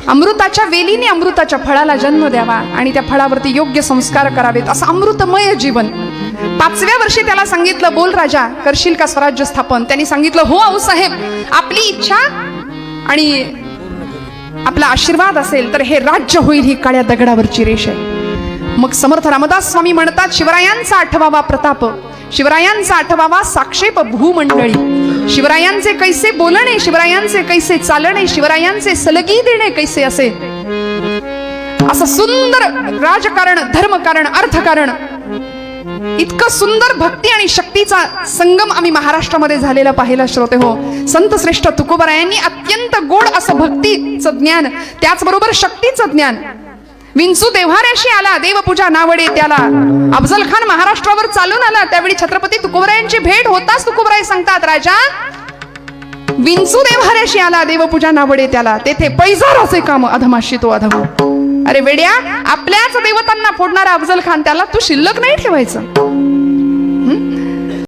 अमृताच्या वेलीने अमृताच्या फळाला जन्म द्यावा आणि त्या फळावरती योग्य संस्कार करावेत, असं अमृतमय जीवन. 5व्या वर्षी त्याला सांगितलं, बोल राजा, करशील का स्वराज्य स्थापन? त्यांनी सांगितलं, हो आऊसाहेब, आपली इच्छा आणि आपला आशीर्वाद असेल तर हे राज्य होईल, ही काळ्या दगडावरची रेष आहे. मग समर्थ रामदास स्वामी म्हणतात, शिवरायांचा 8वावा प्रताप, शिवरायांचा 8वावा साक्षेप भूमंडळी, शिवरायांचे कैसे बोलणे, शिवरायांचे कैसे चालणे, शिवरायांचे सलगी देणे कैसे असे, असं सुंदर राजकारण, धर्मकारण, अर्थकारण, इतकं सुंदर भक्ती आणि शक्तीचा संगम आम्ही महाराष्ट्रामध्ये झालेला पाहिला श्रोते हो. संत श्रेष्ठ तुकोबरायांनी अत्यंत गोड असं भक्तीचं ज्ञान, त्याचबरोबर शक्तीचं ज्ञान. विंचू देव्हाऱ्याशी आला, देवपूजा नावडे त्याला. अफजल खान महाराष्ट्रावर चालून आला, त्यावेळी छत्रपती तुकोबरायांची भेट होताच तुकोबराय सांगतात, राजा, विंचू देव्हाऱ्याशी आला, देवपूजा नावडे त्याला, तेथे पैजाराचे काम अधमाशी तो अधम. अरे वेड्या, आपल्याच देवतांना फोडणारा अफजल खान, त्याला तू शिल्लक नाही ठेवायचं.